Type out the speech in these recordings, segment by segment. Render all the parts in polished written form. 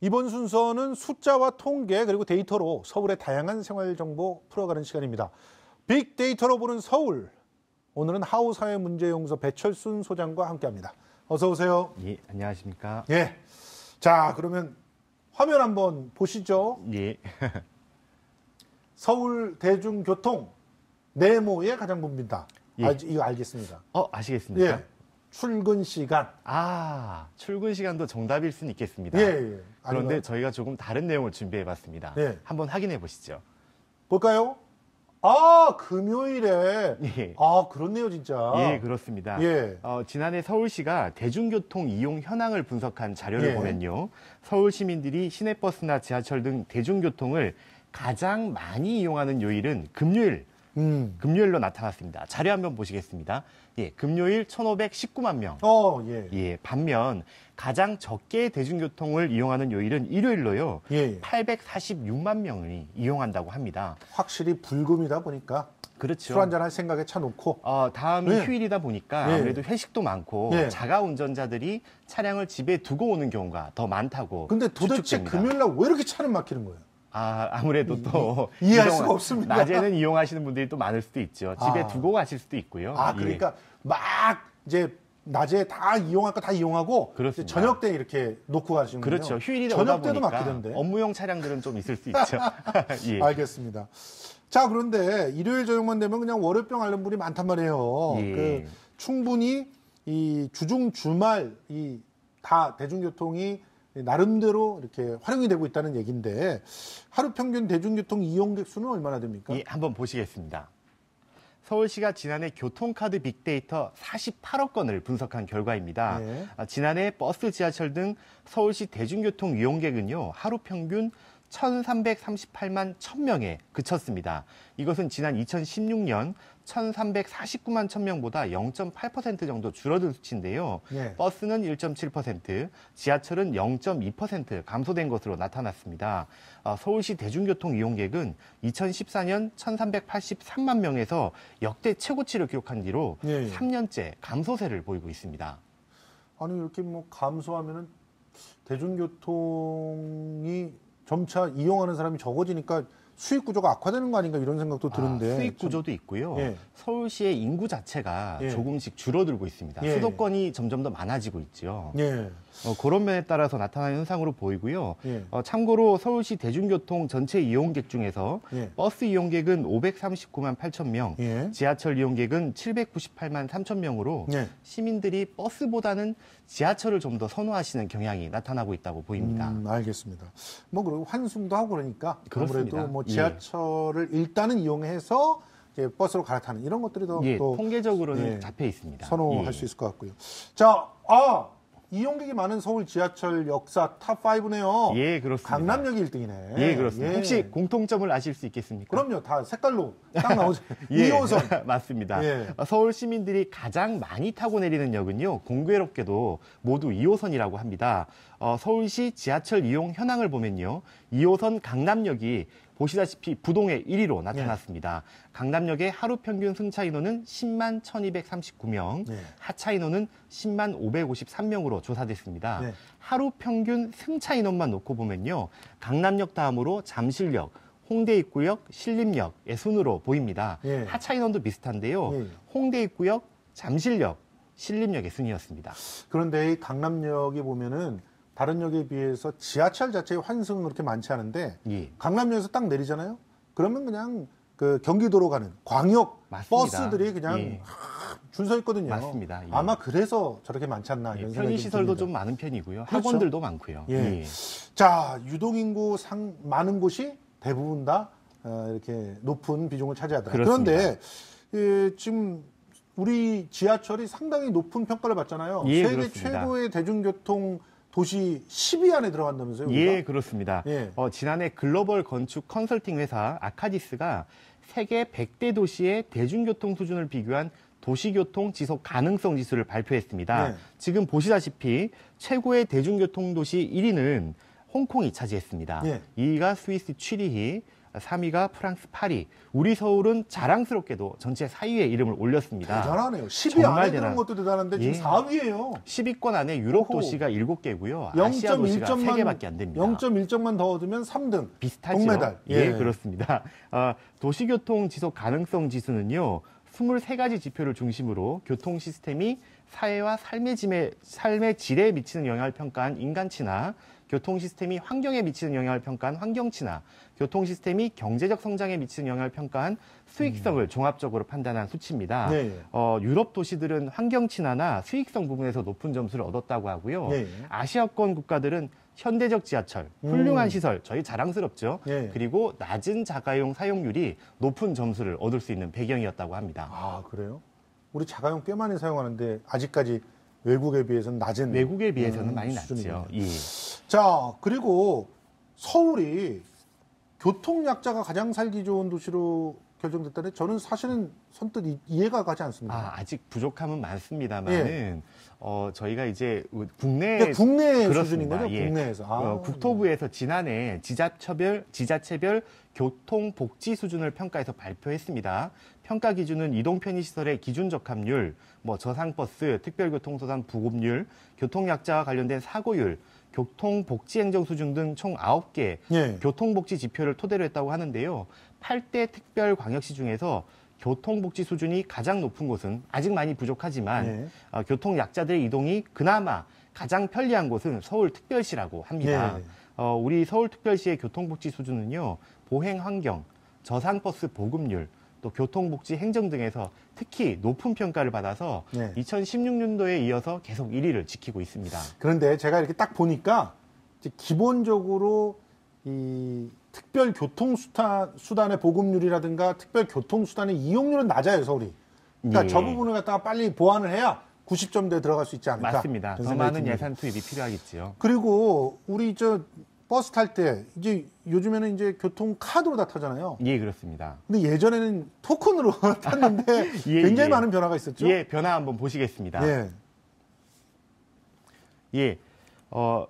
이번 순서는 숫자와 통계 그리고 데이터로 서울의 다양한 생활 정보 풀어가는 시간입니다. 빅데이터로 보는 서울. 오늘은 하우사회문제연구소 배철순 소장과 함께합니다. 어서 오세요. 예, 안녕하십니까. 예. 자, 그러면 화면 한번 보시죠. 예. 서울 대중교통 네모에 가장 봅니다. 예. 이거 알겠습니다. 아시겠습니까? 예. 출근 시간. 출근 시간도 정답일 수는 있겠습니다. 예. 그런데 저희가 조금 다른 내용을 준비해봤습니다. 예. 한번 확인해 보시죠. 볼까요? 금요일에. 예. 그렇네요, 진짜. 예, 그렇습니다. 예. 지난해 서울시가 대중교통 이용 현황을 분석한 자료를 예. 보면요. 서울 시민들이 시내버스나 지하철 등 대중교통을 가장 많이 이용하는 요일은 금요일로 나타났습니다. 자료 한번 보시겠습니다. 예, 금요일 1,519만 명. 예. 반면 가장 적게 대중교통을 이용하는 요일은 일요일로요. 예. 846만 명이 이용한다고 합니다. 확실히 불금이다 보니까 그렇죠. 술 한잔 할 생각에 차 놓고. 다음이 예. 휴일이다 보니까 예. 아무래도 회식도 많고 예. 자가 운전자들이 차량을 집에 두고 오는 경우가 더 많다고 근데 도대체 추측됩니다. 금요일날 왜 이렇게 차는 막히는 거예요? 아무래도 또 이해할 수가 없습니다. 낮에는 이용하시는 분들이 또 많을 수도 있죠. 집에 두고 가실 수도 있고요. 그러니까 막 이제 낮에 다 이용할 거 다 이용하고 그렇습니다. 저녁 때 이렇게 놓고 가시는군요. 그렇죠. 휴일이다 저녁 보다 때도 보니까 막히던데. 업무용 차량들은 좀 있을 수 있죠. 예. 알겠습니다. 자, 그런데 일요일 저녁만 되면 그냥 월요병 앓는 분이 많단 말이에요. 예. 충분히 이 주중 주말 이 다 대중교통이 나름대로 이렇게 활용이 되고 있다는 얘기인데 하루 평균 대중교통 이용객 수는 얼마나 됩니까? 예, 한번 보시겠습니다. 서울시가 지난해 교통카드 빅데이터 48억 건을 분석한 결과입니다. 네. 지난해 버스, 지하철 등 서울시 대중교통 이용객은요, 하루 평균 1,338만 1,000명에 그쳤습니다. 이것은 지난 2016년 1,349만 1,000명보다 0.8% 정도 줄어든 수치인데요. 네. 버스는 1.7%, 지하철은 0.2% 감소된 것으로 나타났습니다. 서울시 대중교통 이용객은 2014년 1,383만 명에서 역대 최고치를 기록한 뒤로 네. 3년째 감소세를 보이고 있습니다. 아니 이렇게 뭐 감소하면은 대중교통이 점차 이용하는 사람이 적어지니까 수익 구조가 악화되는 거 아닌가 이런 생각도 드는데. 수익 구조도 있고요. 예. 서울시의 인구 자체가 예. 조금씩 줄어들고 있습니다. 예. 수도권이 점점 더 많아지고 있죠. 예. 그런 면에 따라서 나타나는 현상으로 보이고요. 예. 참고로 서울시 대중교통 전체 이용객 중에서 예. 버스 이용객은 539만 8천 명, 예. 지하철 이용객은 798만 3천 명으로 예. 시민들이 버스보다는 지하철을 좀 더 선호하시는 경향이 나타나고 있다고 보입니다. 알겠습니다. 뭐 그리고 환승도 하고 그러니까 그렇습니다. 아무래도 뭐 지하철을 일단은 이용해서 이제 버스로 갈아타는 이런 것들이 더 예, 또 통계적으로는 예, 잡혀 있습니다. 선호할 예. 수 있을 것 같고요. 자, 이용객이 많은 서울 지하철 역사 탑5네요. 예, 그렇습니다. 강남역이 1등이네. 예, 그렇습니다. 혹시 공통점을 아실 수 있겠습니까? 그럼요. 다 색깔로 딱 나오죠. 예, 2호선. 맞습니다. 예. 서울 시민들이 가장 많이 타고 내리는 역은요, 공교롭게도 모두 2호선이라고 합니다. 서울시 지하철 이용 현황을 보면요, 2호선 강남역이 보시다시피 부동의 1위로 나타났습니다. 강남역의 하루 평균 승차 인원은 10만 1,239명, 네. 하차 인원은 10만 553명으로 조사됐습니다. 네. 하루 평균 승차 인원만 놓고 보면요, 강남역 다음으로 잠실역, 홍대 입구역, 신림역의 순으로 보입니다. 예. 하차 인원도 비슷한데요. 예. 홍대 입구역, 잠실역, 신림역의 순이었습니다. 그런데 이 강남역에 보면은 다른 역에 비해서 지하철 자체의 환승은 그렇게 많지 않은데 예. 강남역에서 딱 내리잖아요. 그러면 그냥 그 경기도로 가는 광역 맞습니다. 버스들이 그냥 예. 줄 서 있거든요. 맞습니다. 예. 아마 그래서 저렇게 많지 않나 이런 생각이 편의 시설도 듭니다. 좀 많은 편이고요. 그렇죠. 학원들도 많고요. 예. 자, 유동인구 많은 곳이 대부분 다 이렇게 높은 비중을 차지하더라. 그렇습니다. 그런데 지금 우리 지하철이 상당히 높은 평가를 받잖아요. 예, 세계 그렇습니다. 최고의 대중교통 도시 10위 안에 들어간다면서요? 우리가? 예, 그렇습니다. 예. 지난해 글로벌 건축 컨설팅 회사 아카디스가 세계 100대 도시의 대중교통 수준을 비교한 도시교통 지속 가능성 지수를 발표했습니다. 네. 지금 보시다시피 최고의 대중교통 도시 1위는 홍콩이 차지했습니다. 예. 2위가 스위스 취리히, 3위가 프랑스 파리, 우리 서울은 자랑스럽게도 전체 4위에 이름을 올렸습니다. 대단하네요. 10위 안에 드는 대단한. 것도 대단한데 지금 예. 4위예요. 10위권 안에 유럽 오호. 도시가 7개고요. 아시아 도시가 3개밖에 안 됩니다. 0.1점만 더 얻으면 3등. 비슷하죠. 동메달. 예, 그렇습니다. 도시교통 지속 가능성 지수는요. 23가지 지표를 중심으로 교통 시스템이 사회와 삶의 질에 미치는 영향을 평가한 인간치나, 교통 시스템이 환경에 미치는 영향을 평가한 환경치나, 교통 시스템이 경제적 성장에 미치는 영향을 평가한 수익성을 종합적으로 판단한 수치입니다. 네. 유럽 도시들은 환경친화나 수익성 부분에서 높은 점수를 얻었다고 하고요. 네. 아시아권 국가들은 현대적 지하철, 훌륭한 시설, 저희 자랑스럽죠. 네. 그리고 낮은 자가용 사용률이 높은 점수를 얻을 수 있는 배경이었다고 합니다. 아, 그래요? 우리 자가용 꽤 많이 사용하는데 아직까지 외국에 비해서는 낮은 외국에 비해서는 많이 수준이군요. 낮죠. 예. 자, 그리고 서울이 교통약자가 가장 살기 좋은 도시로 결정됐다는데 저는 사실은 선뜻 이해가 가지 않습니다. 아직 부족함은 많습니다만은 저희가 이제 국내 그러니까 국내 그렇습니다. 수준인 거죠? 예. 국내에서. 국토부에서 지난해 지자체별 교통복지 수준을 평가해서 발표했습니다. 평가 기준은 이동 편의시설의 기준 적합률, 저상버스, 특별교통수단 부급률, 교통약자와 관련된 사고율, 교통복지행정수준 등 총 9개 예. 교통복지 지표를 토대로 했다고 하는데요. 8대 특별광역시 중에서 교통복지 수준이 가장 높은 곳은 아직 많이 부족하지만 예. 교통약자들의 이동이 그나마 가장 편리한 곳은 서울특별시라고 합니다. 예. 우리 서울특별시의 교통복지 수준은요. 보행환경, 저상버스 보급률, 또 교통복지 행정 등에서 특히 높은 평가를 받아서 네. 2016년도에 이어서 계속 1위를 지키고 있습니다. 그런데 제가 이렇게 딱 보니까 이제 기본적으로 이 특별 교통수단의 보급률이라든가 특별 교통수단의 이용률은 낮아요, 서울이. 그러니까 예. 저 부분을 갖다가 빨리 보완을 해야 90점대에 들어갈 수 있지 않을까. 맞습니다. 그런 더 생각이 많은 듭니다. 예산 투입이 필요하겠지요. 그리고 우리 버스 탈 때 이제 요즘에는 이제 교통카드로 다 타잖아요. 예, 그렇습니다. 근데 예전에는 토큰으로 탔는데 예, 굉장히 예. 많은 변화가 있었죠. 예, 변화 한번 보시겠습니다. 예. 예.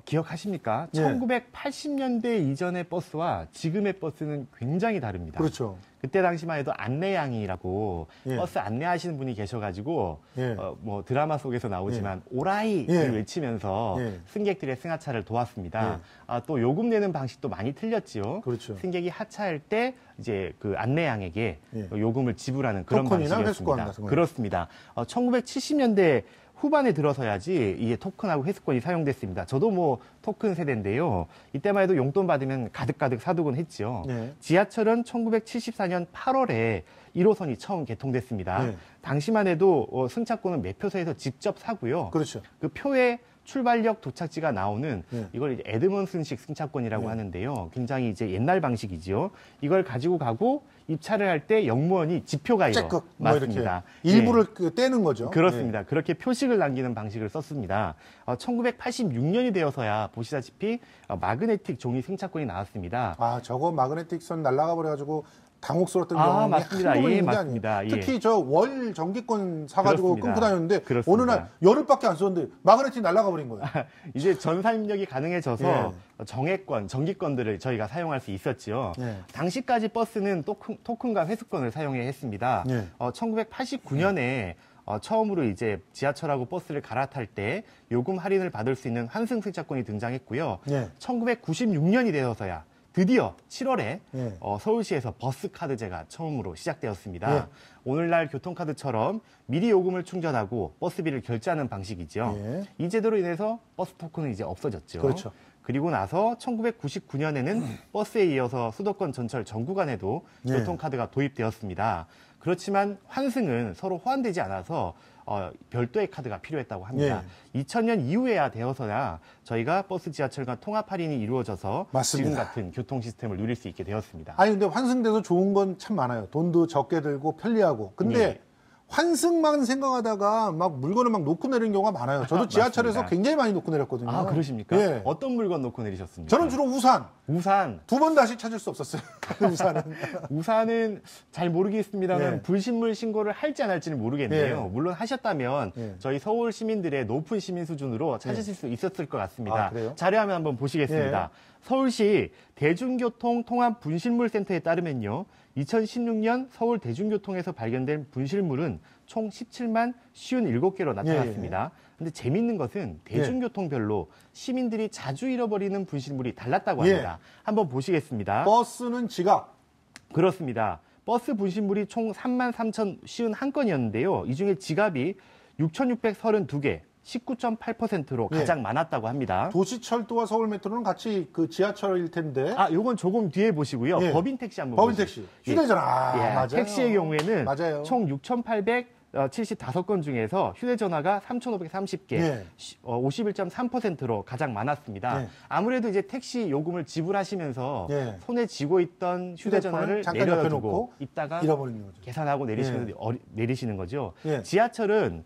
기억하십니까? 예. 1980년대 이전의 버스와 지금의 버스는 굉장히 다릅니다. 그렇죠. 그때 당시만 해도 안내양이라고 예. 버스 안내하시는 분이 계셔가지고 예. 드라마 속에서 나오지만 오라이를 예. 외치면서 예. 승객들의 승하차를 도왔습니다. 예. 또 요금 내는 방식도 많이 틀렸지요. 그렇죠. 승객이 하차할 때 이제 그 안내양에게 예. 요금을 지불하는 그런 토큰이나 회수권 방식이었습니다. 같은 거. 그렇습니다. 1970년대 후반에 들어서야지 이게 토큰하고 회수권이 사용됐습니다. 저도 토큰 세대인데요. 이때만 해도 용돈 받으면 가득가득 사두곤 했죠. 예. 지하철은 1974년 8월에 1호선이 처음 개통됐습니다. 예. 당시만 해도 승차권은 매표소에서 직접 사고요. 그렇죠. 그 표에 출발역 도착지가 나오는 예. 이걸 이제 에드먼슨식 승차권이라고 예. 하는데요. 굉장히 이제 옛날 방식이죠. 이걸 가지고 가고 입찰을 할 때 역무원이 지표 가이로 째끗 맞습니다. 이렇게 예. 일부를 떼는 거죠. 그렇습니다. 그렇게 표식을 남기는 방식을 썼습니다. 1986년이 되어서야 보시다시피 마그네틱 종이 승차권이 나왔습니다. 아, 저거 마그네틱 선 날아가 버려가지고 당혹스러웠던 경험이 맞습니다. 한두 번이 예, 있는 게 맞습니다. 아니에요. 예. 특히 저 월 전기권 사가지고 그렇습니다. 끊고 다녔는데 그렇습니다. 어느 날 열흘밖에 안 썼는데 마그네틱 날아가 버린 거예요. 이제 전사 입력이 가능해져서 예. 정액권, 정기권들을 저희가 사용할 수 있었죠. 예. 당시까지 버스는 토큰과 회수권을 사용해야 했습니다. 예. 1989년에 처음으로 이제 지하철하고 버스를 갈아탈 때 요금 할인을 받을 수 있는 환승 승차권이 등장했고요. 예. 1996년이 되어서야 드디어 7월에 예. 서울시에서 버스카드제가 처음으로 시작되었습니다. 예. 오늘날 교통카드처럼 미리 요금을 충전하고 버스비를 결제하는 방식이죠. 예. 이 제도로 인해서 버스 토큰은 이제 없어졌죠. 그렇죠. 그리고 나서 1999년에는 버스에 이어서 수도권 전철 전 구간에도 예. 교통카드가 도입되었습니다. 그렇지만 환승은 서로 호환되지 않아서 별도의 카드가 필요했다고 합니다. 2000년 이후에야 되어서야 저희가 버스 지하철과 통합 할인이 이루어져서 맞습니다. 지금 같은 교통 시스템을 누릴 수 있게 되었습니다. 아니 근데 환승돼서 좋은 건 참 많아요. 돈도 적게 들고 편리하고. 근데 예. 환승만 생각하다가 막 물건을 막 놓고 내리는 경우가 많아요. 저도 지하철에서 맞습니다. 굉장히 많이 놓고 내렸거든요. 아, 그러십니까? 예. 어떤 물건 놓고 내리셨습니까? 저는 주로 우산. 우산. 2번 다시 찾을 수 없었어요. 우산은. 우산은 잘 모르겠습니다만 예. 불신물 신고를 할지 안 할지는 모르겠네요. 예. 물론 하셨다면 예. 저희 서울 시민들의 높은 시민 수준으로 찾으실 수 있었을 것 같습니다. 아, 그래요? 자료화면 한번 보시겠습니다. 서울시 대중교통 통합 분실물 센터에 따르면요. 2016년 서울 대중교통에서 발견된 분실물은 총 17만 57개로 나타났습니다. 근데 재밌는 것은 대중교통별로 시민들이 자주 잃어버리는 분실물이 달랐다고 합니다. 한번 보시겠습니다. 버스는 지갑. 그렇습니다. 버스 분실물이 총 33,051건이었는데요. 이 중에 지갑이 6,632개, 19.8%로 가장 많았다고 합니다. 도시철도와 서울메트로는 같이 그 지하철일 텐데. 아, 요건 조금 뒤에 보시고요. 예. 법인 택시 한번 법인 보시죠. 택시. 휴대전화. 아, 예, 맞아요. 택시의 경우에는 맞아요. 총 6,875건 중에서 휴대전화가 3,530개, 예. 51.3%로 가장 많았습니다. 예. 아무래도 이제 택시 요금을 지불하시면서 예. 손에 쥐고 있던 휴대전화를 잠깐 옆에 내려두고 놓고 있다가 잃어버리는 거죠. 계산하고 내리시는 거죠. 예. 지하철은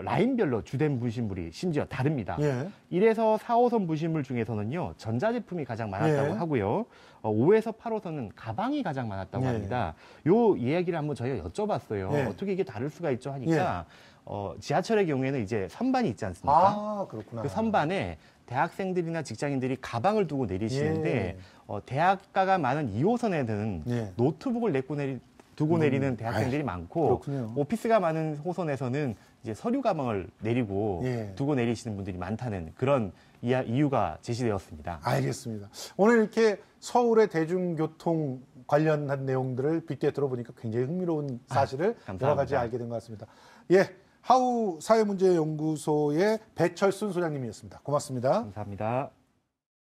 라인별로 주된 분실물이 심지어 다릅니다. 예. 1에서 4호선 분실물 중에서는요, 전자제품이 가장 많았다고 예. 하고요. 5에서 8호선은 가방이 가장 많았다고 예. 합니다. 요 이야기를 한번 저희가 여쭤봤어요. 예. 어떻게 이게 다를 수가 있죠 하니까 지하철의 경우에는 이제 선반이 있지 않습니까? 아, 그렇구나. 그 선반에 대학생들이나 직장인들이 가방을 두고 내리시는데 예. 대학가가 많은 2호선에는 예. 노트북을 두고 내리는 대학생들이 많고 그렇군요. 오피스가 많은 호선에서는 이제 서류 가방을 내리고 예. 두고 내리시는 분들이 많다는 그런 이유가 제시되었습니다. 알겠습니다. 오늘 이렇게 서울의 대중교통 관련한 내용들을 빅데이터로 보니까 굉장히 흥미로운 사실을 감사합니다. 여러 가지 알게 된 것 같습니다. 예, 하우 사회문제연구소의 배철순 소장님이었습니다. 고맙습니다. 감사합니다.